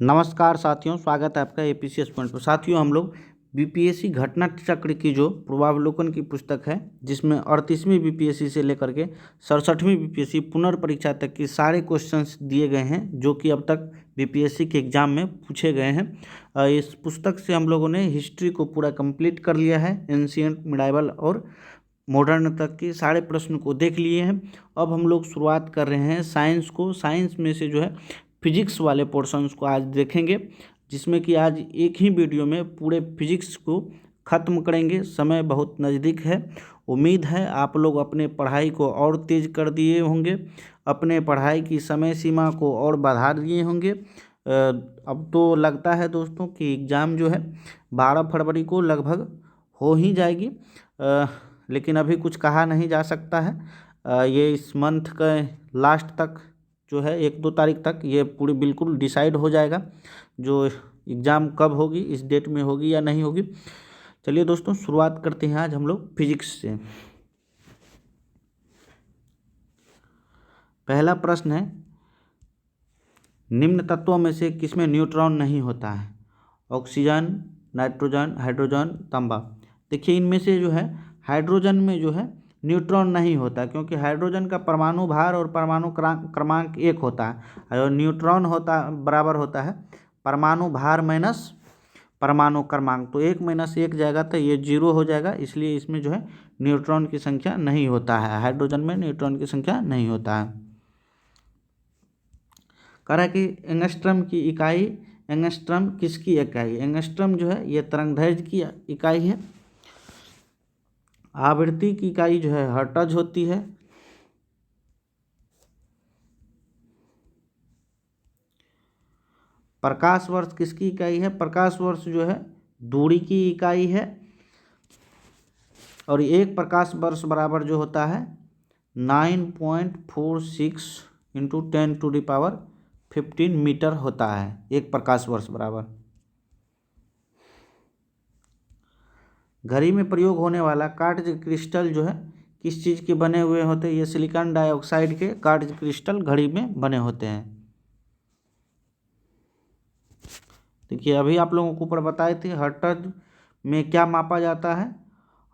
नमस्कार साथियों, स्वागत है आपका एपीसीएस पॉइंट पर। साथियों, हम लोग बीपीएससी घटना चक्र की जो पूर्वावलोकन की पुस्तक है, जिसमें 38वीं बीपीएससी से लेकर के 67वीं बीपीएससी पुनर्परीक्षा तक के सारे क्वेश्चंस दिए गए हैं, जो कि अब तक बीपीएससी के एग्जाम में पूछे गए हैं। इस पुस्तक से हम लोगों ने हिस्ट्री को पूरा कंप्लीट कर लिया है। एंशिएंट, मिडाइवल और मॉडर्न तक के सारे प्रश्न को देख लिए हैं। अब हम लोग शुरुआत कर रहे हैं साइंस को। साइंस में से जो है फिजिक्स वाले पोर्शंस को आज देखेंगे, जिसमें कि आज एक ही वीडियो में पूरे फिजिक्स को ख़त्म करेंगे। समय बहुत नज़दीक है। उम्मीद है आप लोग अपने पढ़ाई को और तेज़ कर दिए होंगे, अपने पढ़ाई की समय सीमा को और बढ़ा दिए होंगे। अब तो लगता है दोस्तों कि एग्ज़ाम जो है 12 फरवरी को लगभग हो ही जाएगी, लेकिन अभी कुछ कहा नहीं जा सकता है। ये इस मंथ के लास्ट तक जो है 1-2 तारीख तक ये पूरी बिल्कुल डिसाइड हो जाएगा जो एग्ज़ाम कब होगी, इस डेट में होगी या नहीं होगी। चलिए दोस्तों, शुरुआत करते हैं आज हम लोग फिजिक्स से। पहला प्रश्न है, निम्न तत्वों में से किसमें न्यूट्रॉन नहीं होता है? ऑक्सीजन, नाइट्रोजन, हाइड्रोजन, तांबा। देखिए, इनमें से जो है हाइड्रोजन में जो है न्यूट्रॉन नहीं होता, क्योंकि हाइड्रोजन का परमाणु भार और परमाणु क्रमांक 1 होता है, और न्यूट्रॉन बराबर होता है परमाणु भार माइनस परमाणु क्रमांक। तो 1 - 1 जाएगा तो ये 0 हो जाएगा, इसलिए इसमें जो है न्यूट्रॉन की संख्या नहीं होता है। हाइड्रोजन में न्यूट्रॉन की संख्या नहीं होता है। कह रहा है कि एंगस्ट्रम की इकाई, एंगस्ट्रम किसकी इकाई? एंगस्ट्रम जो है ये तरंगदैर्घ्य की इकाई है। आवृत्ति की इकाई जो है हर्ट्ज होती है। प्रकाश वर्ष किसकी इकाई है? प्रकाश वर्ष जो है दूरी की इकाई है, और एक प्रकाश वर्ष बराबर जो होता है 9.46 × 10⁻15 मीटर होता है, एक प्रकाश वर्ष बराबर। घड़ी में प्रयोग होने वाला कार्ट्ज क्रिस्टल जो है किस चीज़ के बने हुए होते हैं? ये सिलिकॉन डाइऑक्साइड के कार्ट्ज क्रिस्टल घड़ी में बने होते हैं। देखिए, अभी आप लोगों को ऊपर बताए थे हर्ट्ज में क्या मापा जाता है।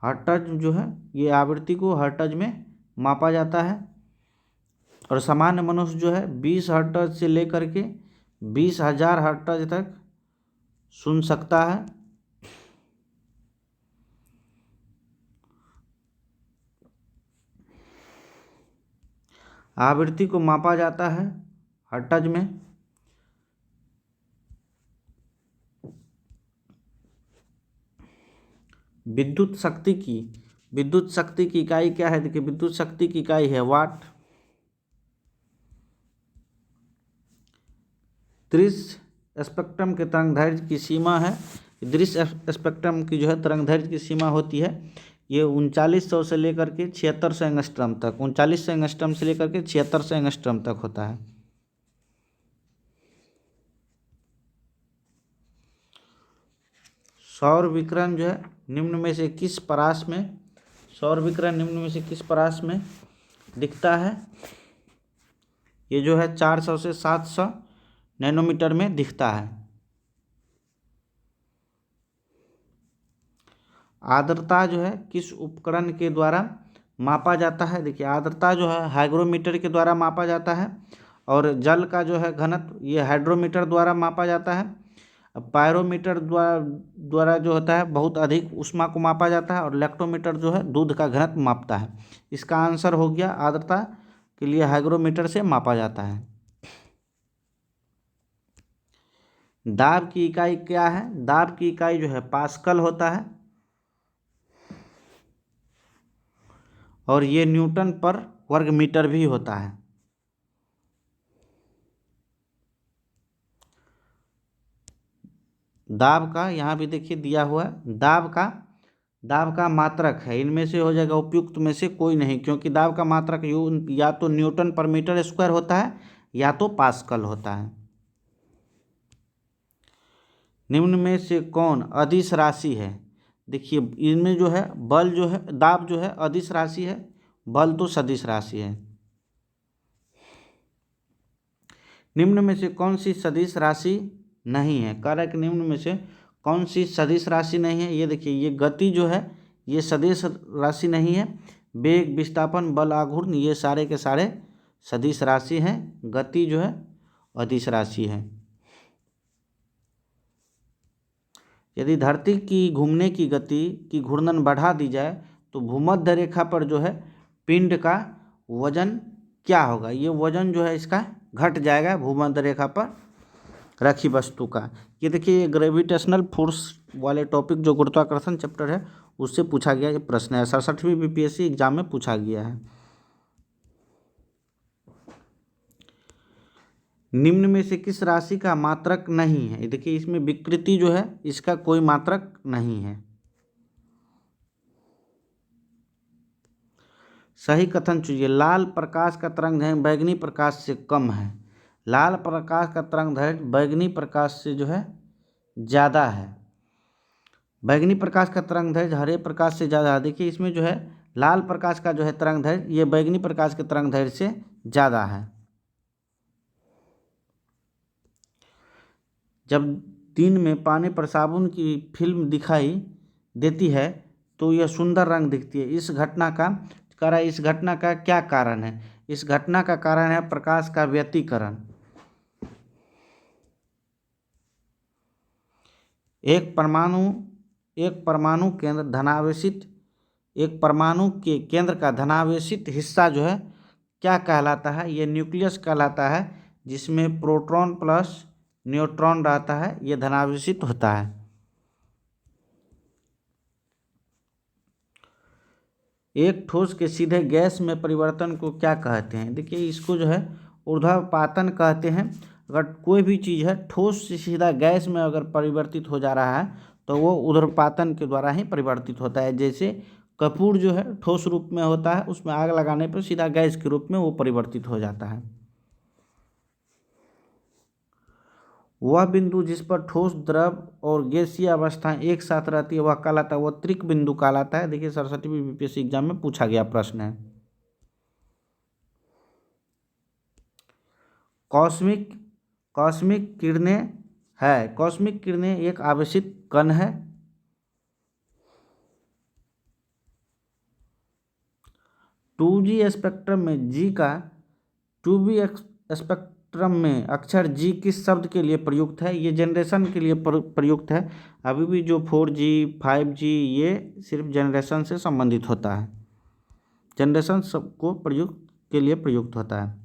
हर्ट्ज जो है ये आवृत्ति को हर्ट्ज में मापा जाता है, और सामान्य मनुष्य जो है 20 हर्ट्ज से लेकर के 20,000 हर्ट्ज तक सुन सकता है। आवृत्ति को मापा जाता है हर्ट्ज में। विद्युत शक्ति की इकाई क्या है? देखिए, विद्युत शक्ति की इकाई है वाट। दृश्य स्पेक्ट्रम के तरंगदैर्घ्य की सीमा है। दृश्य स्पेक्ट्रम की जो है तरंगदैर्घ्य की सीमा होती है ये 3900 से लेकर के 7600 एंगस्ट्रम तक, 3900 एंगस्ट्रम से लेकर के 7600 एंगस्ट्रम तक होता है। सौर विकिरण जो है निम्न में से किस परास में, सौर विकिरण निम्न में से किस परास में दिखता है? ये जो है 400 से 700 नैनोमीटर में दिखता है। आर्द्रता जो है किस उपकरण के द्वारा मापा जाता है? देखिए, आर्द्रता जो है हाइग्रोमीटर के द्वारा मापा जाता है, और जल का जो है घनत्व ये हाइड्रोमीटर द्वारा मापा जाता है। पायरोमीटर द्वारा जो होता है बहुत अधिक ऊष्मा को मापा जाता है, और लैक्टोमीटर जो है दूध का घनत्व मापता है। इसका आंसर हो गया आर्द्रता के लिए हाइग्रोमीटर से मापा जाता है। दाब की इकाई क्या है? दाब की इकाई जो है पास्कल होता है, और ये न्यूटन पर वर्ग मीटर भी होता है। दाब का यहाँ भी देखिए दिया हुआ है, दाब का मात्रक है। इनमें से हो जाएगा उपयुक्त में से कोई नहीं, क्योंकि दाब का मात्रक या तो न्यूटन पर मीटर स्क्वायर होता है या तो पास्कल होता है। निम्न में से कौन अदिश राशि है? देखिए, इनमें जो है बल जो है, दाब जो है अदिश राशि है, बल तो सदिश राशि है। निम्न में से कौन सी सदिश राशि नहीं है। कारक निम्न में से कौन सी सदिश राशि नहीं है? ये देखिए, ये गति जो है ये सदिश राशि नहीं है। वेग, विस्थापन, बल, आघूर्ण ये सारे के सारे सदिश राशि हैं। गति जो है अदिश राशि है। यदि धरती की घूमने की गति की घूर्णन बढ़ा दी जाए तो भूमध्य रेखा पर जो है पिंड का वजन क्या होगा? ये वजन जो है इसका घट जाएगा भूमध्य रेखा पर रखी वस्तु का। ये देखिए, ग्रेविटेशनल फोर्स वाले टॉपिक जो गुरुत्वाकर्षण चैप्टर है उससे पूछा गया ये प्रश्न है। 67वीं बीपीएससी एग्जाम में पूछा गया है। निम्न में से किस राशि का मात्रक नहीं है? देखिए, इसमें विकृति जो है इसका कोई मात्रक नहीं है। सही कथन चुनिए। लाल प्रकाश का तरंगदैर्घ्य बैंगनी प्रकाश से कम है। लाल प्रकाश का तरंगदैर्घ्य बैंगनी प्रकाश से जो है ज़्यादा है। बैंगनी प्रकाश का तरंगदैर्घ्य हरे प्रकाश से ज़्यादा है। देखिए, इसमें जो है लाल प्रकाश का जो है तरंगदैर्घ्य ये बैंगनी प्रकाश के तरंगदैर्घ्य से ज़्यादा है। जब दिन में पानी पर साबुन की फिल्म दिखाई देती है तो यह सुंदर रंग दिखती है। इस घटना का क्या कारण है? इस घटना का कारण है प्रकाश का व्यतिकरण। एक परमाणु के केंद्र का धनावेशित हिस्सा जो है क्या कहलाता है? ये न्यूक्लियस कहलाता है, जिसमें प्रोटॉन प्लस न्यूट्रॉन रहता है, ये धनावेशित होता है। एक ठोस के सीधे गैस में परिवर्तन को क्या कहते हैं? देखिए, इसको जो है ऊर्ध्वपातन कहते हैं। अगर कोई भी चीज़ है ठोस से सीधा गैस में अगर परिवर्तित हो जा रहा है तो वो ऊर्ध्वपातन के द्वारा ही परिवर्तित होता है। जैसे कपूर जो है ठोस रूप में होता है, उसमें आग लगाने पर सीधा गैस के रूप में वो परिवर्तित हो जाता है। वह बिंदु जिस पर ठोस, द्रव और गैसीय अवस्थाएं एक साथ रहती है वह कहलाता है, वह त्रिक बिंदु कहलाता है। देखिए, 67वीं बीपीएससी एग्जाम में पूछा गया प्रश्न है। कॉस्मिक किरणें एक आवेशित कण है। 2G स्पेक्ट्रम में जी का 2B स्पेक्ट्रम में अक्षर जी किस शब्द के लिए प्रयुक्त है? ये जनरेशन के लिए प्रयुक्त है। अभी भी जो 4G 5G ये सिर्फ जनरेशन से संबंधित होता है। जनरेशन सबको प्रयुक्त के लिए प्रयुक्त होता है।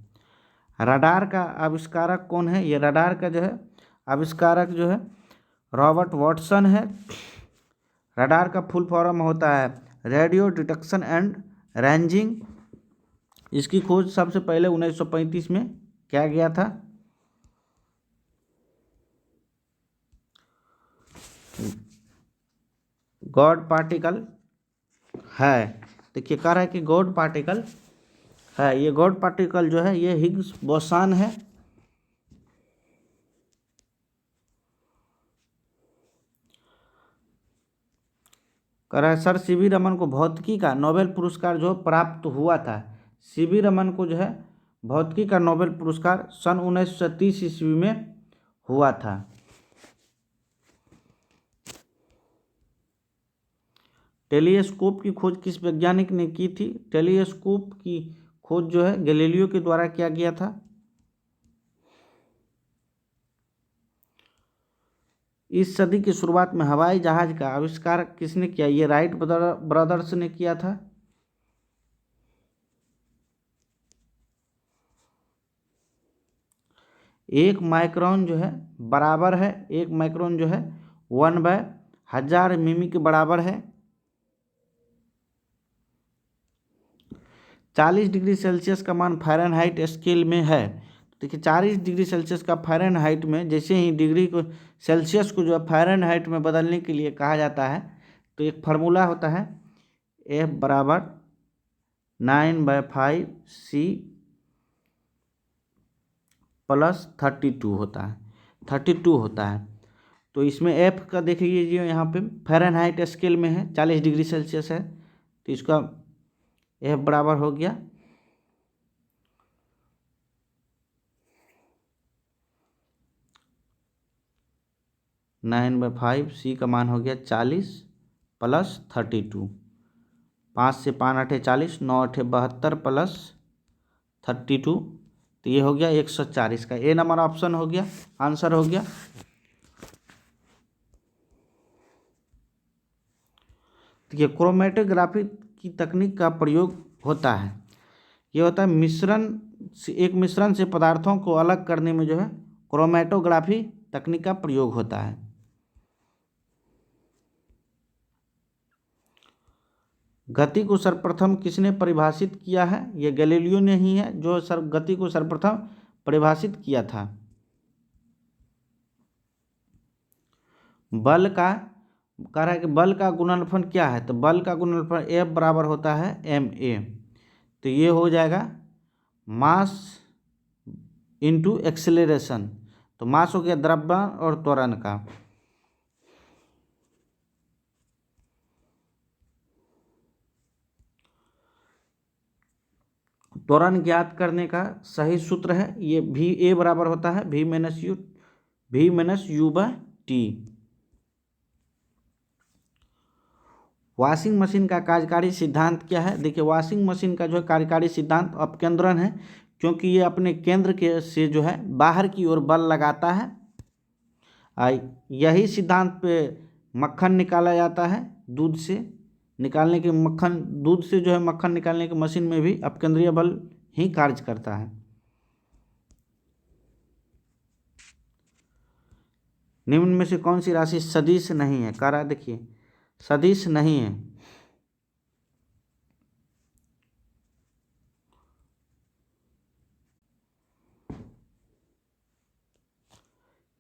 रडार का आविष्कारक कौन है? ये रडार का जो है आविष्कारक जो है रॉबर्ट वॉटसन है। रडार का फुल फॉर्म होता है रेडियो डिटेक्शन एंड रेंजिंग। इसकी खोज सबसे पहले 1935 में किया गया था। गॉड पार्टिकल है। देखिए, कह रहा है कि गॉड पार्टिकल है। ये गॉड पार्टिकल जो है ये हिग्स बोसान है। कह रहा है सर सीवी रमन को भौतिकी का नोबेल पुरस्कार जो प्राप्त हुआ था। सीवी रमन को जो है भौतिकी का नोबेल पुरस्कार सन 1930 ईस्वी में हुआ था। टेलीस्कोप की खोज किस वैज्ञानिक ने की थी? टेलीस्कोप की खोज जो है गैलीलियो के द्वारा किया गया था। इस सदी की शुरुआत में हवाई जहाज का आविष्कार किसने किया? ये राइट ब्रदर्स ने किया था। एक माइक्रोन जो है 1/1000 मिमी के बराबर है। 40 डिग्री सेल्सियस का मान फ़ारेनहाइट स्केल में है। देखिए, 40 डिग्री सेल्सियस का फ़ारेनहाइट में जैसे ही डिग्री को सेल्सियस को जो है फ़ारेनहाइट में बदलने के लिए कहा जाता है तो एक फार्मूला होता है F बराबर 9/5C प्लस 32 होता है। 32 होता है। तो इसमें F का देख लीजिए, यहाँ पे फ़ारेनहाइट स्केल में है, 40 डिग्री सेल्सियस है, तो इसका F बराबर हो गया 9/5, सी का मान हो गया 40 प्लस 32, 5 से 5 8 40, 9 8 72 प्लस 32, तो ये हो गया 104। इसका ए नंबर ऑप्शन हो गया, आंसर हो गया। देखिए क्रोमेटोग्राफी की तकनीक का प्रयोग होता है, ये होता है एक मिश्रण से पदार्थों को अलग करने में जो है क्रोमेटोग्राफी तकनीक का प्रयोग होता है। गति को सर्वप्रथम किसने परिभाषित किया है? ये गैलीलियो ने ही है जो गति को सर्वप्रथम परिभाषित किया था। बल का कह रहा है कि बल का गुणनफल क्या है, तो बल का गुणनफल F बराबर होता है ma, तो ये हो जाएगा मास इंटू एक्सेलरेशन, तो मास हो गया द्रव्यमान और त्वरण का। त्वरण ज्ञात करने का सही सूत्र है ये भी ए बराबर होता है v minus u by t. Washing machine का कार्यकारी सिद्धांत क्या है? देखिए वॉशिंग मशीन का जो है कार्यकारी सिद्धांत अपकेंद्रन है, क्योंकि ये अपने केंद्र के से जो है बाहर की ओर बल लगाता है। यही सिद्धांत पे मक्खन निकाला जाता है दूध से निकालने के दूध से जो है मक्खन निकालने की मशीन में भी अपकेंद्रीय बल ही कार्य करता है। निम्न में से कौन सी राशि सदिश नहीं है? कह रहा है देखिए सदिश नहीं है।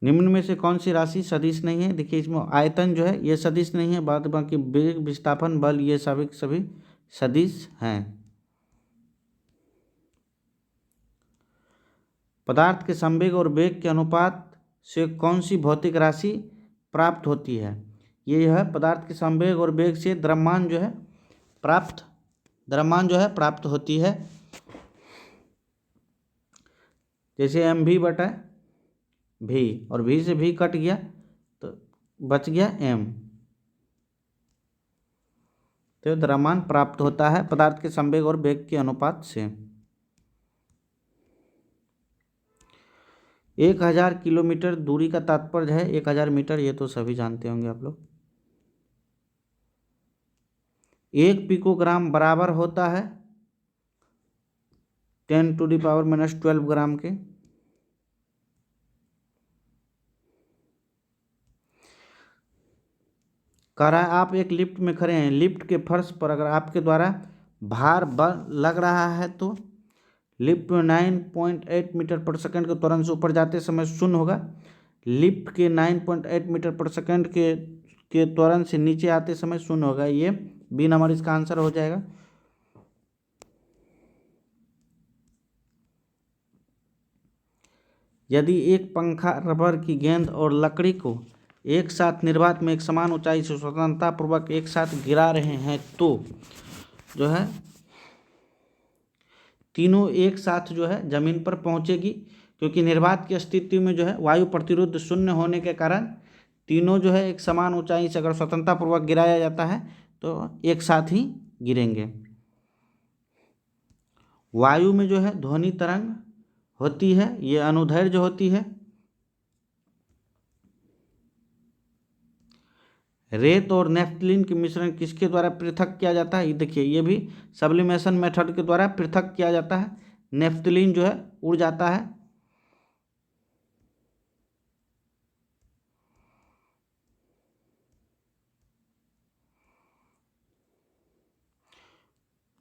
निम्न में से कौन सी राशि सदिश नहीं है? देखिए इसमें आयतन जो है ये सदिश नहीं है, बाद बाकी वेग विस्थापन बल ये सभी सदिश हैं। पदार्थ के संवेग और वेग के अनुपात से कौन सी भौतिक राशि प्राप्त होती है? ये है पदार्थ के संवेग और वेग से द्रव्यमान जो है प्राप्त होती है। जैसे mv/v और v से v कट गया तो बच गया m, तो द्रव्यमान प्राप्त होता है पदार्थ के संवेग और वेग के अनुपात से। 1000 किलोमीटर दूरी का तात्पर्य है 1000 मीटर, ये तो सभी जानते होंगे आप लोग। 1 पिकोग्राम बराबर होता है 10⁻⁻12 ग्राम के। कह रहा है आप एक लिफ्ट में खड़े हैं, लिफ्ट के फर्श पर अगर आपके द्वारा भार लग रहा है तो लिफ्ट में 9.8 मीटर पर सेकंड के त्वरण से ऊपर जाते समय शून्य होगा, लिफ्ट के 9.8 मीटर पर सेकंड के त्वरण से नीचे आते समय शून्य होगा। ये बी नंबर इसका आंसर हो जाएगा। यदि एक पंखा रबर की गेंद और लकड़ी को एक साथ निर्वात में एक समान ऊंचाई से स्वतंत्रतापूर्वक एक साथ गिरा रहे हैं तो जो है तीनों एक साथ जो है जमीन पर पहुंचेगी, क्योंकि निर्वात की स्थिति में जो है वायु प्रतिरोध शून्य होने के कारण तीनों जो है एक समान ऊंचाई से अगर स्वतंत्रतापूर्वक गिराया जाता है तो एक साथ ही गिरेंगे। वायु में जो है ध्वनि तरंग होती है, ये अनुदैर्ध्य होती है। रेत और नेफ्थलीन के मिश्रण किसके द्वारा पृथक किया जाता है? देखिए ये भी सब्लिमेशन मेथड के द्वारा पृथक किया जाता है। नेफ्थलीन जो है उड़ जाता है।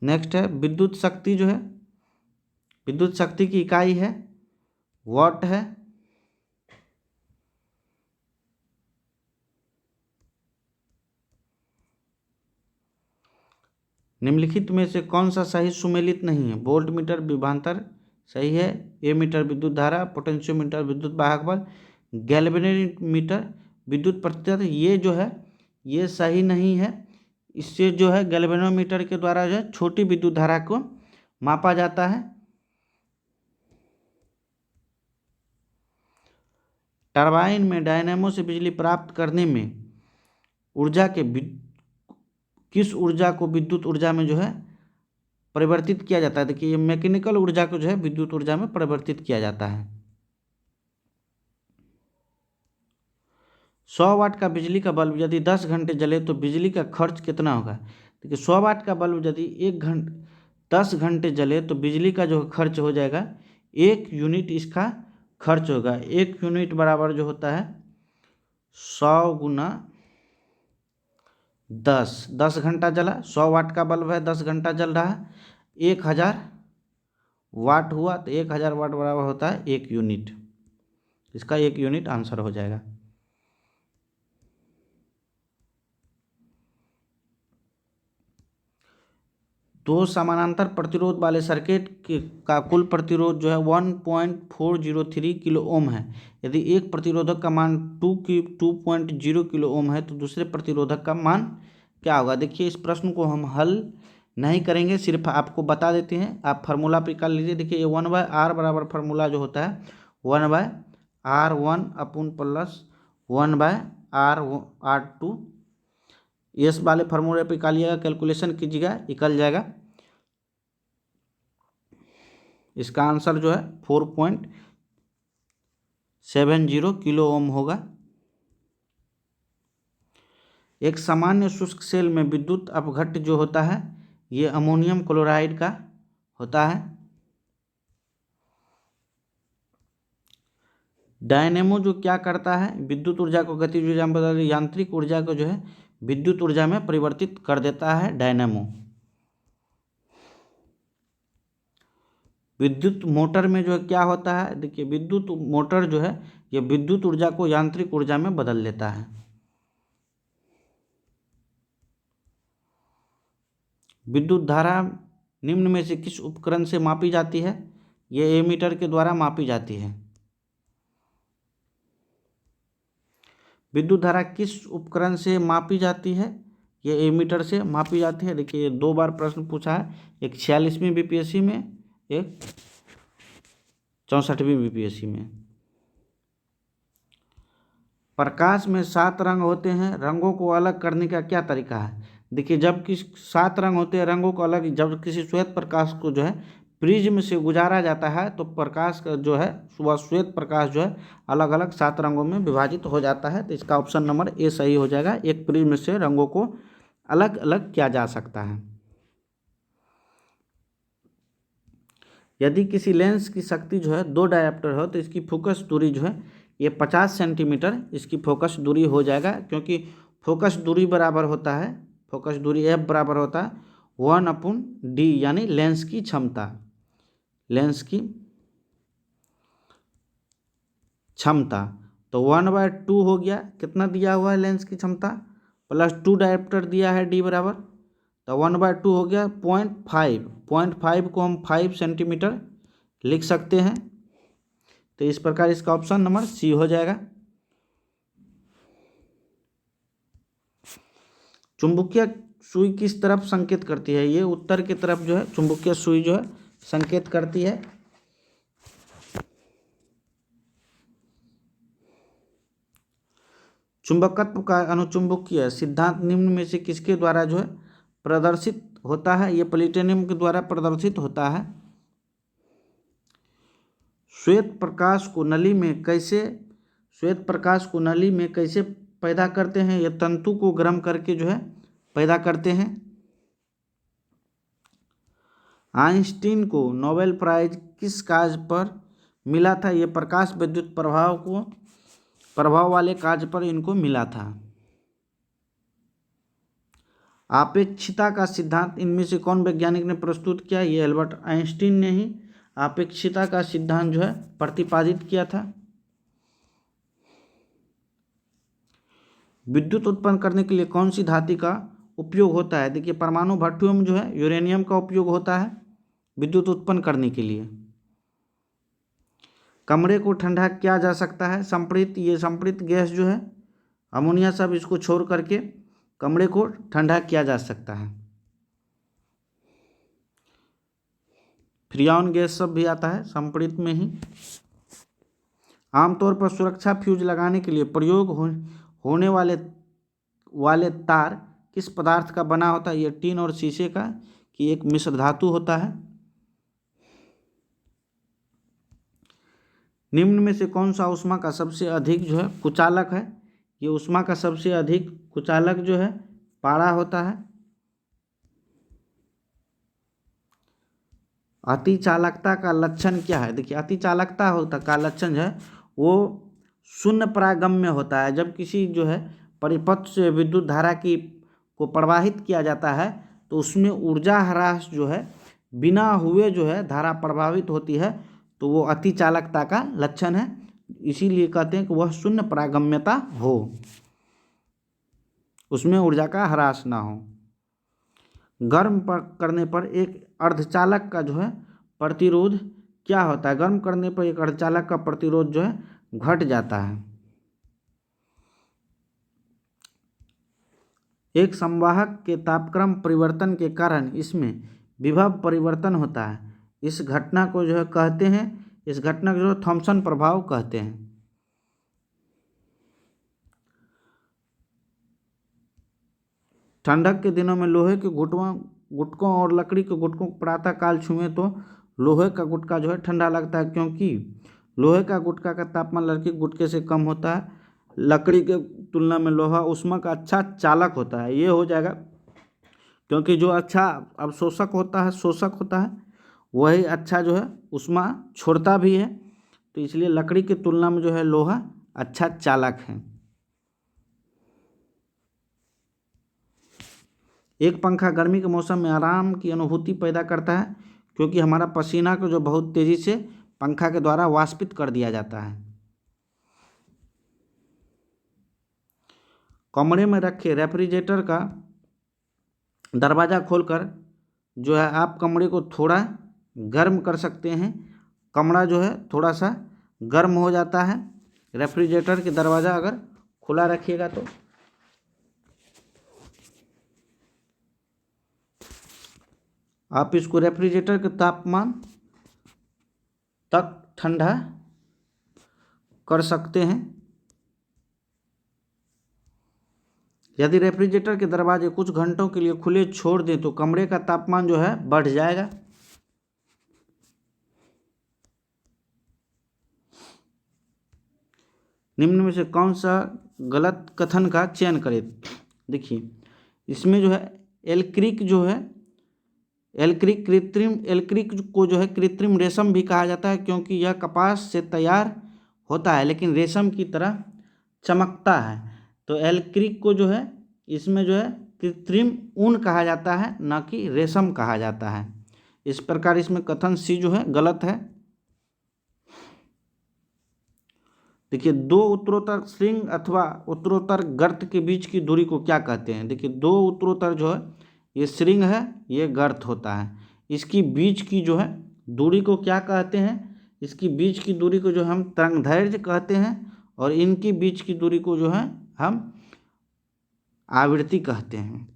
नेक्स्ट है विद्युत शक्ति जो है, विद्युत शक्ति की इकाई है वाट है। निम्नलिखित में से कौन सा सही सुमेलित नहीं है? वोल्ट मीटर विभवांतर सही है, ए मीटर विद्युत धारा, पोटेंशियोमीटर विद्युत वाहक बल, गैल्वेनोमीटर विद्युत प्रतिरोध, ये जो है ये सही नहीं है। इससे जो है गैल्वेनोमीटर के द्वारा जो है छोटी विद्युत धारा को मापा जाता है। टरबाइन में डायनेमो से बिजली प्राप्त करने में ऊर्जा के किस ऊर्जा को विद्युत ऊर्जा में जो है परिवर्तित किया जाता है? देखिए, ये मैकेनिकल ऊर्जा को जो है विद्युत ऊर्जा में परिवर्तित किया जाता है। 100 वाट का बिजली का बल्ब यदि 10 घंटे जले तो बिजली का खर्च कितना होगा? देखिए, 100 वाट का बल्ब यदि 10 घंटे जले तो बिजली का जो खर्च हो जाएगा 1 यूनिट इसका खर्च होगा। 1 यूनिट बराबर जो होता है 100 गुना 10 घंटा जला, 100 वाट का बल्ब है, 10 घंटा जल रहा है, 1000 वाट हुआ, तो 1000 वाट बराबर होता है 1 यूनिट। इसका 1 यूनिट आंसर हो जाएगा। दो समानांतर प्रतिरोध वाले सर्किट का कुल प्रतिरोध जो है 1.403 किलो ओम है। यदि एक प्रतिरोधक का मान 2.0 किलो ओम है तो दूसरे प्रतिरोधक का मान क्या होगा? देखिए, इस प्रश्न को हम हल नहीं करेंगे, सिर्फ आपको बता देते हैं। आप फार्मूला पे कर लीजिए। देखिए, ये 1/R बराबर फार्मूला जो होता है 1/R1 अपून प्लस 1/R2। इस वाले फार्मूले पे निकालिएगा, कैलकुलेशन कीजिएगा, निकल जाएगा। इसका आंसर जो है 4.70 किलो ओम होगा। एक सामान्य शुष्क सेल में विद्युत अपघट्ट जो होता है ये अमोनियम क्लोराइड का होता है। डायनेमो जो क्या करता है? विद्युत ऊर्जा को गतिज ऊर्जा में बदल यांत्रिक ऊर्जा को जो है विद्युत ऊर्जा में परिवर्तित कर देता है डायनेमो। विद्युत मोटर में जो है क्या होता है? देखिए, विद्युत मोटर जो है ये विद्युत ऊर्जा को यांत्रिक ऊर्जा में बदल देता है। विद्युत धारा निम्न में से किस उपकरण से मापी जाती है? ये एमीटर के द्वारा मापी जाती है। विद्युत धारा किस उपकरण से मापी जाती है? ये एमीटर से मापी जाती है। देखिए, 2 बार प्रश्न पूछा है, एक 46वीं बीपीएससी में, एक 64वीं बीपीएससी में। प्रकाश में 7 रंग होते हैं, रंगों को अलग करने का क्या तरीका है? देखिए, जब 7 रंग होते हैं, रंगों को अलग, जब किसी श्वेत प्रकाश को जो है प्रिज्म से गुजारा जाता है तो प्रकाश का जो है वह श्वेत प्रकाश जो है अलग अलग 7 रंगों में विभाजित हो जाता है। तो इसका ऑप्शन नंबर ए सही हो जाएगा। एक प्रिज्म से रंगों को अलग अलग किया जा सकता है। यदि किसी लेंस की शक्ति जो है 2 डायोप्टर हो तो इसकी फोकस दूरी जो है ये 50 सेंटीमीटर इसकी फोकस दूरी हो जाएगा, क्योंकि फोकस दूरी बराबर होता है, फोकस दूरी एफ बराबर होता है 1/d, यानी लेंस की क्षमता। लेंस की क्षमता तो 1/2 हो गया। कितना दिया हुआ है लेंस की क्षमता? प्लस 2 डायोप्टर दिया है d बराबर, तो 1/2 हो गया 0.5। 0.5 को हम 5 सेंटीमीटर लिख सकते हैं। तो इस प्रकार इसका ऑप्शन नंबर सी हो जाएगा। चुंबकीय सुई किस तरफ संकेत करती है? ये उत्तर की तरफ जो है चुंबकीय सुई जो है संकेत करती है। चुंबकत्व का अनुचुंबकीय सिद्धांत निम्न में से किसके द्वारा जो है प्रदर्शित होता है? ये प्लेटिनम के द्वारा प्रदर्शित होता है। श्वेत प्रकाश को नली में कैसे पैदा करते हैं? ये तंतु को गर्म करके जो है पैदा करते हैं। आइंस्टीन को नोबेल प्राइज किस कार्य पर मिला था? ये प्रकाश विद्युत प्रभाव वाले कार्य पर इनको मिला था। आपेक्षिकता का सिद्धांत इनमें से कौन वैज्ञानिक ने प्रस्तुत किया? ये एल्बर्ट आइंस्टीन ने ही आपेक्षिकता का सिद्धांत जो है प्रतिपादित किया था। विद्युत उत्पन्न करने के लिए कौन सी धातु का उपयोग होता है? देखिए, परमाणु भट्ठियों में जो है यूरेनियम का उपयोग होता है विद्युत उत्पन्न करने के लिए। कमरे को ठंडा किया जा सकता है संपृक्त, ये संपृक्त गैस जो है अमोनिया सब इसको छोड़ करके कमरे को ठंडा किया जा सकता है। फ्रियान गैस सब भी आता है संपृक्त में ही। आमतौर पर सुरक्षा फ्यूज लगाने के लिए प्रयोग होने वाले तार किस पदार्थ का बना होता है? ये टीन और शीशे का कि एक मिश्र धातु होता है। निम्न में से कौन सा ऊष्मा का सबसे अधिक जो है कुचालक है? ये ऊष्मा का सबसे अधिक कुचालक जो है पारा होता है। अति चालकता का लक्षण क्या है? देखिए, अति चालकता होता का लक्षण जो है वो शून्य परागम्य होता है। जब किसी जो है परिपथ से विद्युत धारा को प्रवाहित किया जाता है तो उसमें ऊर्जा ह्रास जो है बिना हुए जो है धारा प्रभावित होती है, तो वो अति चालकता का लक्षण है। इसीलिए कहते हैं कि वह शून्य परागम्यता हो, उसमें ऊर्जा का ह्रास ना हो। गर्म करने पर एक अर्धचालक का जो है प्रतिरोध क्या होता है? गर्म करने पर एक अर्धचालक का प्रतिरोध जो है घट जाता है। एक संवाहक के तापक्रम परिवर्तन के कारण इसमें विभव परिवर्तन होता है। इस घटना को जो है कहते हैं, इस घटना को जो है थॉम्सन प्रभाव कहते हैं। ठंडक के दिनों में लोहे के गुटकों और लकड़ी के गुटकों को प्रातः काल छुएं तो लोहे का गुटका जो है ठंडा लगता है, क्योंकि लोहे का गुटका का तापमान लकड़ी के गुटके से कम होता है। लकड़ी के तुलना में लोहा ऊष्मा का अच्छा चालक होता है। ये हो जाएगा क्योंकि जो अच्छा अवशोषक होता है, शोषक होता है, वही अच्छा जो है ऊष्मा छोड़ता भी है। तो इसलिए लकड़ी की तुलना में जो है लोहा अच्छा चालक है। एक पंखा गर्मी के मौसम में आराम की अनुभूति पैदा करता है, क्योंकि हमारा पसीना को जो बहुत तेज़ी से पंखा के द्वारा वाष्पित कर दिया जाता है। कमरे में रखे रेफ्रिजरेटर का दरवाज़ा खोलकर जो है आप कमरे को थोड़ा गर्म कर सकते हैं। कमरा जो है थोड़ा सा गर्म हो जाता है रेफ्रिजरेटर के दरवाज़ा अगर खुला रखिएगा तो। आप इसको रेफ्रिजरेटर के तापमान तक ठंडा कर सकते हैं। यदि रेफ्रिजरेटर के दरवाजे कुछ घंटों के लिए खुले छोड़ दें तो कमरे का तापमान जो है बढ़ जाएगा। निम्न में से कौन सा गलत कथन का चयन करें? देखिए, इसमें जो है एल्क्रिक को जो है कृत्रिम रेशम भी कहा जाता है, क्योंकि यह कपास से तैयार होता है लेकिन रेशम की तरह चमकता है। तो एल्क्रिक को जो है इसमें जो है कृत्रिम ऊन कहा जाता है, न कि रेशम कहा जाता है। इस प्रकार इसमें कथन सी जो है गलत है। देखिए, दो उत्तरोत्तर श्रृंग अथवा उत्तरोत्तर गर्त के बीच की दूरी को क्या कहते हैं? देखिए, दो उत्तरोत्तर जो है ये श्रृंग है, ये गर्त होता है। इसकी बीच की जो है दूरी को क्या कहते हैं? इसकी बीच की दूरी को जो हम तरंगदैर्घ्य कहते हैं, और इनकी बीच की दूरी को जो है हम आवृत्ति कहते हैं।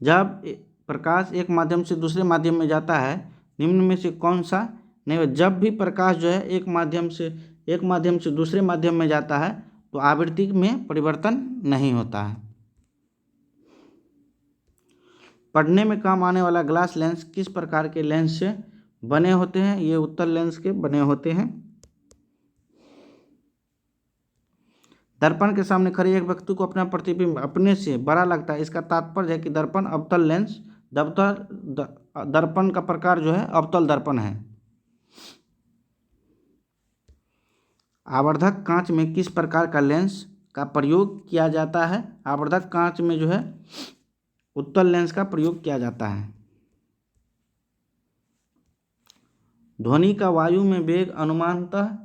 जब प्रकाश एक माध्यम से दूसरे माध्यम में जाता है, निम्न में से कौन सा नहीं? जब भी प्रकाश जो है एक माध्यम से दूसरे माध्यम में जाता है तो आवृत्ति में परिवर्तन नहीं होता है। पढ़ने में काम आने वाला ग्लास लेंस किस प्रकार के लेंस से बने होते हैं? ये उत्तल लेंस के बने होते हैं। दर्पण के सामने खड़े एक व्यक्ति को अपना प्रतिबिंब अपने से बड़ा लगता है, इसका तात्पर्य है कि दर्पण अवतल लेंस दर्पण का प्रकार जो है अवतल दर्पण है। आवर्धक कांच में किस प्रकार का लेंस का प्रयोग किया जाता है? आवर्धक कांच में जो है उत्तल लेंस का प्रयोग किया जाता है। ध्वनि का वायु में वेग अनुमानतः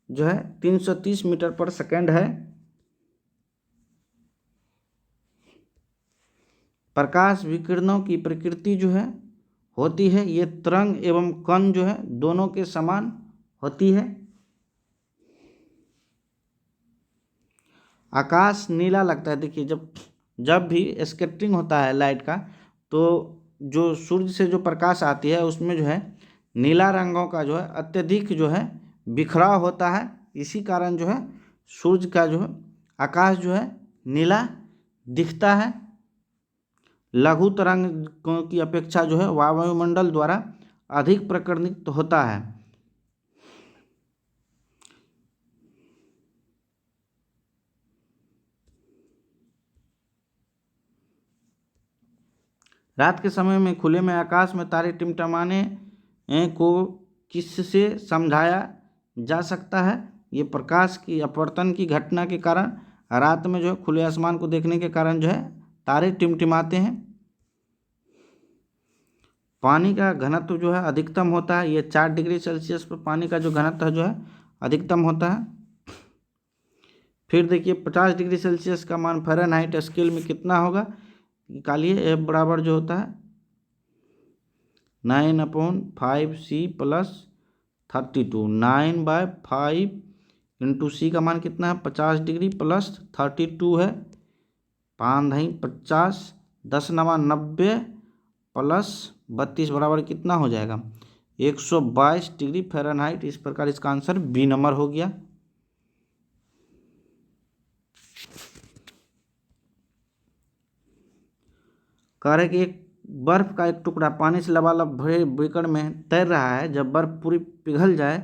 जो है 330 मीटर पर सेकेंड है। प्रकाश विकिरणों की प्रकृति जो है होती है, ये तरंग एवं कण जो है दोनों के समान होती है। आकाश नीला लगता है। देखिए, जब भी स्कैटरिंग होता है लाइट का तो जो सूर्य से जो प्रकाश आती है उसमें जो है नीला रंगों का जो है अत्यधिक जो है बिखराव होता है। इसी कारण जो है सूर्य का जो है आकाश जो है नीला दिखता है। लघु तरंगों की अपेक्षा जो है वायुमंडल द्वारा अधिक प्रकर्णित होता है। रात के समय में खुले में आकाश में तारे टिमटिमाने को किससे समझाया जा सकता है? ये प्रकाश की अपवर्तन की घटना के कारण रात में जो है खुले आसमान को देखने के कारण जो है तारे टिमटिमाते हैं। पानी का घनत्व जो है अधिकतम होता है, ये 4 डिग्री सेल्सियस पर पानी का जो घनत्व जो है अधिकतम होता है। फिर देखिए 50 डिग्री सेल्सियस का मान फ़ारेनहाइट स्केल में कितना होगा, निकालिए। F बराबर जो होता है 9/5C + 32, 9/5 इंटू C का मान कितना है 50 डिग्री + 32 है, 5×50, 10×90 + 32 बराबर कितना हो जाएगा 122 डिग्री फ़ारेनहाइट। इस प्रकार इसका आंसर बी नंबर हो गया। कह रहे कि एक बर्फ का एक टुकड़ा पानी से लबालब भरे बीकर में तैर रहा है। जब बर्फ पूरी पिघल जाए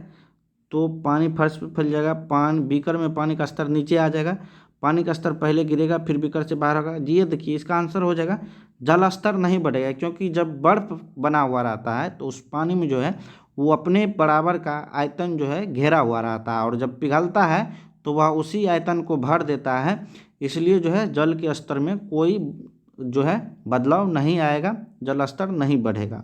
तो पानी फर्श पर फैल जाएगा, बीकर में पानी का स्तर नीचे आ जाएगा, पानी का स्तर पहले गिरेगा फिर बीकर से बाहर होगा। जी ये देखिए इसका आंसर हो जाएगा जल स्तर नहीं बढ़ेगा, क्योंकि जब बर्फ बना हुआ रहता है तो उस पानी में जो है वो अपने बराबर का आयतन जो है घेरा हुआ रहता है, और जब पिघलता है तो वह उसी आयतन को भर देता है। इसलिए जो है जल के स्तर में कोई जो है बदलाव नहीं आएगा, जल स्तर नहीं बढ़ेगा।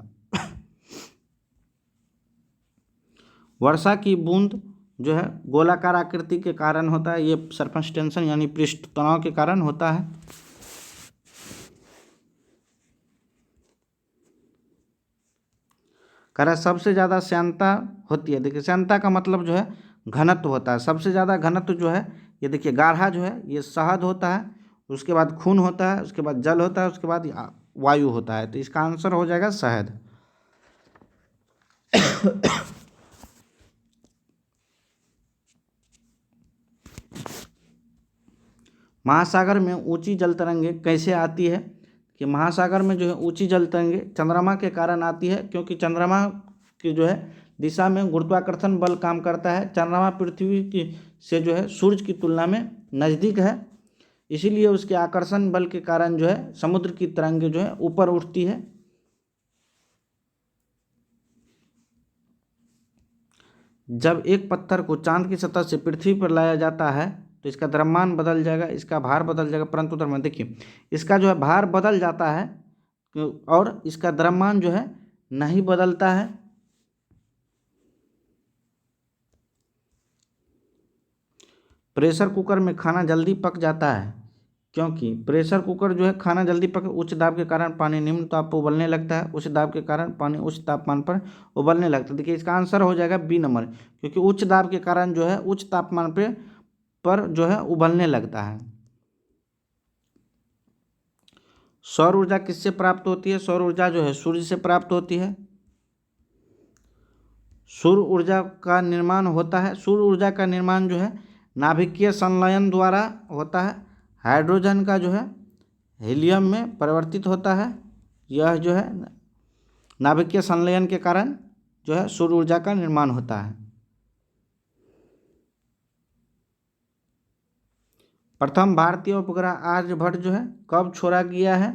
वर्षा की बूंद जो है गोलाकार आकृति के कारण होता है, ये सरफेस टेंशन यानी पृष्ठ तनाव के कारण होता है। कह रहा है सबसे ज़्यादा श्यानता होती है। देखिए श्यानता का मतलब जो है घनत्व होता है। सबसे ज़्यादा घनत्व जो है ये देखिए गाढ़ा जो है ये शहद होता है, उसके बाद खून होता है, उसके बाद जल होता है, उसके बाद वायु होता है। तो इसका आंसर हो जाएगा शहद। महासागर में ऊंची जल तरंगे कैसे आती है? कि महासागर में जो है ऊंची जल तरंगे चंद्रमा के कारण आती है, क्योंकि चंद्रमा की जो है दिशा में गुरुत्वाकर्षण बल काम करता है। चंद्रमा पृथ्वी की से जो है सूर्य की तुलना में नज़दीक है, इसीलिए उसके आकर्षण बल के कारण जो है समुद्र की तरंगे जो है ऊपर उठती है। जब एक पत्थर को चांद की सतह से पृथ्वी पर लाया जाता है तो इसका द्रव्यमान बदल जाएगा, इसका भार बदल जाएगा, परंतु द्रव्यमान देखिए इसका जो है भार बदल जाता है और इसका द्रव्यमान जो है नहीं बदलता है। प्रेशर कुकर में खाना जल्दी पक जाता है, क्योंकि प्रेशर कुकर जो है खाना जल्दी पक, उच्च दाब के कारण पानी निम्न ताप पर उबलने लगता है, उच्च दाब के कारण पानी उच्च तापमान पर उबलने लगता है। देखिए इसका आंसर हो जाएगा बी नंबर, क्योंकि उच्च दाब के कारण जो है उच्च तापमान पर जो है उबलने लगता है। सौर ऊर्जा किससे प्राप्त होती है? सौर ऊर्जा जो है सूर्य से प्राप्त होती है। सूर्य ऊर्जा का निर्माण होता है, सूर्य ऊर्जा का निर्माण जो है नाभिकीय संलयन द्वारा होता है। हाइड्रोजन का जो है हीलियम में परिवर्तित होता है। यह जो है नाभिकीय संलयन के कारण जो है सूर्य ऊर्जा का निर्माण होता है। प्रथम भारतीय उपग्रह आर्यभट्ट जो है कब छोड़ा गया है?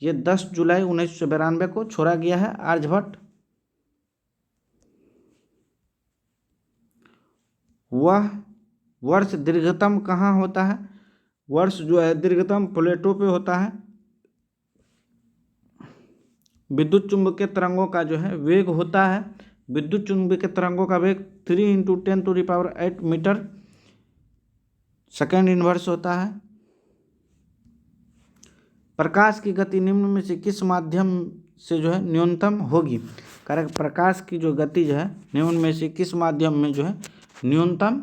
ये 10 जुलाई 1992 को छोड़ा गया है आर्यभट्ट। वह वर्ष दीर्घतम कहाँ होता है? वर्ष जो है दीर्घतम प्लेटो पे होता है। विद्युत चुंबकीय तरंगों का जो है वेग होता है, विद्युत चुंबकीय तरंगों का वेग 3 × 10⁸ मीटर सेकेंड इनवर्स होता है। प्रकाश की गति निम्न में से किस माध्यम से जो है न्यूनतम होगी? कारण प्रकाश की जो गति जो है निम्न में से किस माध्यम में जो है न्यूनतम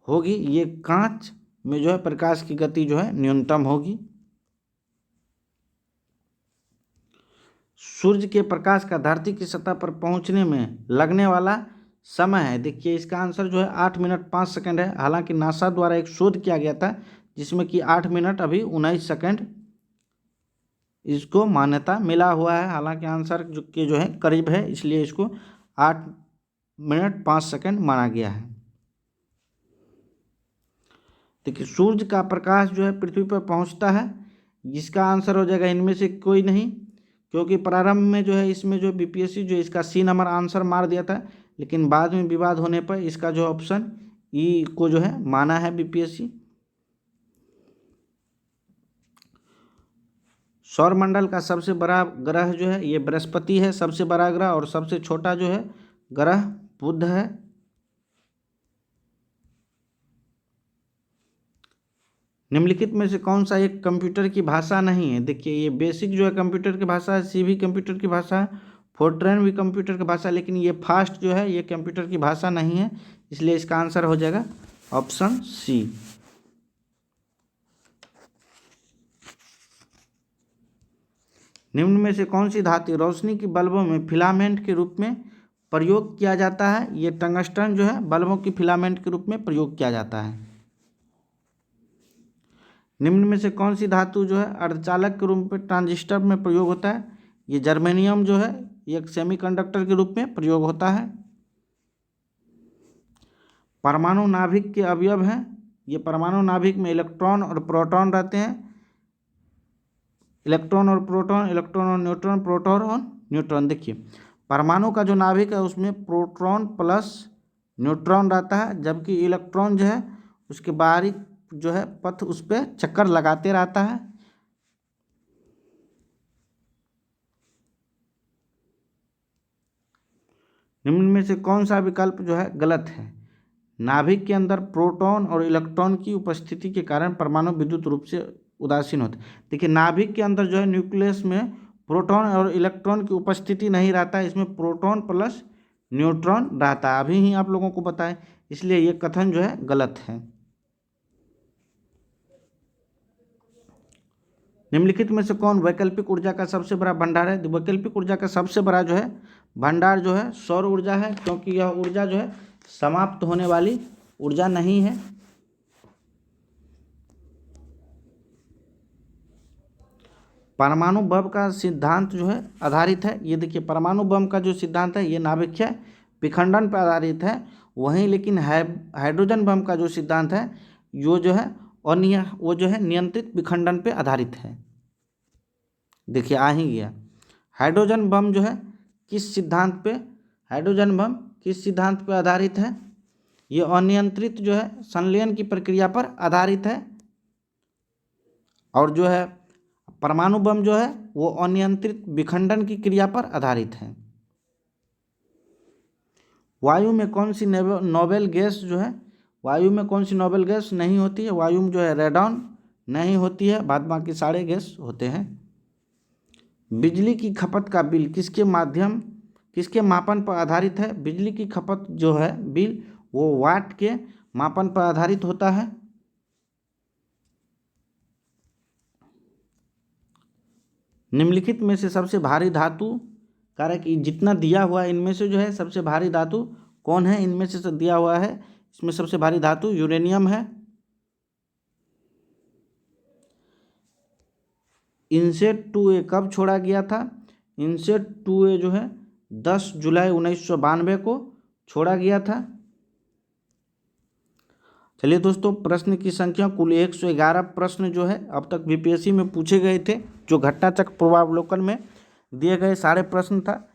होगी? ये कांच में जो है प्रकाश की गति जो है न्यूनतम होगी। सूर्य के प्रकाश का धरती की सतह पर पहुंचने में लगने वाला समय है। देखिए इसका आंसर जो है 8 मिनट 5 सेकंड है। हालांकि नासा द्वारा एक शोध किया गया था जिसमें कि 8 मिनट अभी 19 सेकंड इसको मान्यता मिला हुआ है। हालांकि आंसर जो है करीब है, इसलिए इसको 8 मिनट 5 सेकंड माना गया है। देखिए सूर्य का प्रकाश जो है पृथ्वी पर पहुंचता है, जिसका आंसर हो जाएगा इनमें से कोई नहीं, क्योंकि प्रारंभ में जो है इसमें जो बीपीएससी जो इसका सी नंबर आंसर मार दिया था, लेकिन बाद में विवाद होने पर इसका जो ऑप्शन ई को जो है माना है बीपीएससी। सौरमंडल का सबसे बड़ा ग्रह जो है ये बृहस्पति है सबसे बड़ा ग्रह, और सबसे छोटा जो है ग्रह बुध है। निम्नलिखित में से कौन सा एक कंप्यूटर की भाषा नहीं है? देखिए ये बेसिक जो है कंप्यूटर की भाषा है, सी भी कंप्यूटर की भाषा है, फोर्ट्रैन भी कंप्यूटर की भाषा है, लेकिन ये फास्ट जो है ये कंप्यूटर की भाषा नहीं है, इसलिए इसका आंसर हो जाएगा ऑप्शन सी। निम्न में से कौन सी धातु रोशनी की बल्बों में फिलामेंट के रूप में प्रयोग किया जाता है? ये टंगस्टन जो है बल्बों की फिलामेंट के रूप में प्रयोग किया जाता है। निम्न में से कौन सी धातु जो है अर्धचालक के रूप में ट्रांजिस्टर में प्रयोग होता है? ये जर्मेनियम जो है ये एक सेमीकंडक्टर के रूप में प्रयोग होता है। परमाणु नाभिक के अवयव हैं, ये परमाणु नाभिक में इलेक्ट्रॉन और प्रोटॉन रहते हैं। इलेक्ट्रॉन और प्रोटॉन, इलेक्ट्रॉन और न्यूट्रॉन, प्रोटॉन और न्यूट्रॉन। देखिए परमाणु का जो नाभिक है उसमें प्रोटॉन प्लस न्यूट्रॉन रहता है, जबकि इलेक्ट्रॉन जो है उसके बाहरी जो है पथ उस पर चक्कर लगाते रहता है। निम्न में से कौन सा विकल्प जो है गलत है? नाभिक के अंदर प्रोटॉन और इलेक्ट्रॉन की उपस्थिति के कारण परमाणु विद्युत रूप से उदासीन होते। देखिए नाभिक के अंदर जो है न्यूक्लियस में प्रोटॉन और इलेक्ट्रॉन की उपस्थिति नहीं रहता है, इसमें प्रोटॉन प्लस न्यूट्रॉन रहता है, अभी ही आप लोगों को बताएं, इसलिए ये कथन जो है गलत है। निम्नलिखित में से कौन वैकल्पिक ऊर्जा का सबसे बड़ा भंडार है? वैकल्पिक ऊर्जा का सबसे बड़ा जो है भंडार जो है सौर ऊर्जा है, क्योंकि यह ऊर्जा जो है समाप्त होने वाली ऊर्जा नहीं है। परमाणु बम का सिद्धांत जो है आधारित है, ये देखिए परमाणु बम का जो सिद्धांत है ये नाभिकीय विखंडन पर आधारित है, वहीं लेकिन हाइड्रोजन बम का जो सिद्धांत है वो जो है वो जो है नियंत्रित विखंडन पे आधारित है। देखिए आ ही गया। हाइड्रोजन बम जो है किस सिद्धांत पे, हाइड्रोजन बम किस सिद्धांत पे आधारित है? ये अनियंत्रित जो है संलयन की प्रक्रिया पर आधारित है, और जो है परमाणु बम जो है वो अनियंत्रित विखंडन की क्रिया पर आधारित है। वायु में कौन सी नोबेल गैस जो है, वायु में कौन सी नोबेल गैस नहीं होती है? वायु में जो है रेडॉन नहीं होती है, बाद बाकी सारे गैस होते हैं। बिजली की खपत का बिल किसके मापन पर आधारित है? बिजली की खपत जो है बिल वो वाट के मापन पर आधारित होता है। निम्नलिखित में से सबसे भारी धातु कारक जितना दिया हुआ है इनमें से जो है सबसे भारी धातु कौन है? इनमें से दिया हुआ है इसमें सबसे भारी धातु यूरेनियम है। इनसेट 2A कब छोड़ा गया था? इनसेट 2A जो है 10 जुलाई 1992 को छोड़ा गया था। चलिए दोस्तों, प्रश्न की संख्या कुल 111 प्रश्न जो है अब तक बीपीएससी में पूछे गए थे, जो घटनाचक्र पूर्वावलोकन में दिए गए सारे प्रश्न था,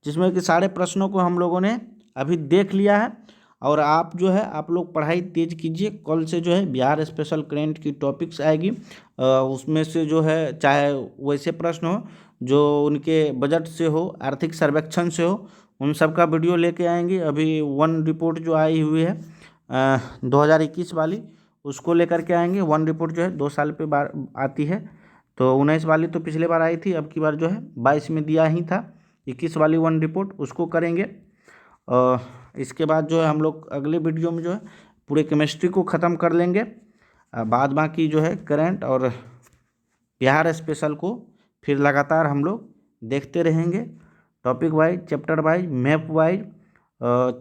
जिसमें कि सारे प्रश्नों को हम लोगों ने अभी देख लिया है। और आप जो है आप लोग पढ़ाई तेज कीजिए, कल से जो है बिहार स्पेशल करंट की टॉपिक्स आएगी, उसमें से जो है चाहे वैसे प्रश्न हो जो उनके बजट से हो, आर्थिक सर्वेक्षण से हो, उन सब का वीडियो लेके आएंगे। अभी वन रिपोर्ट जो आई हुई है 2021 वाली, उसको लेकर के आएंगे। वन रिपोर्ट जो है 2 साल पे बार आती है, तो 19 वाली तो पिछले बार आई थी, अब की बार जो है 22 में दिया ही था। 21 वाली वन रिपोर्ट उसको करेंगे। इसके बाद जो है हम लोग अगले वीडियो में जो है पूरे केमिस्ट्री को ख़त्म कर लेंगे। बाद बाकी जो है करंट और बिहार स्पेशल को फिर लगातार हम लोग देखते रहेंगे, topic wise, chapter wise, map wise.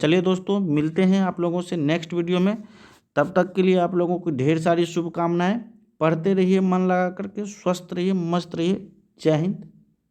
चलिए दोस्तों, मिलते हैं आप लोगों से नेक्स्ट वीडियो में। तब तक के लिए आप लोगों को ढेर सारी शुभकामनाएं। पढ़ते रहिए मन लगा करके, स्वस्थ रहिए, मस्त रहिए। जय हिंद।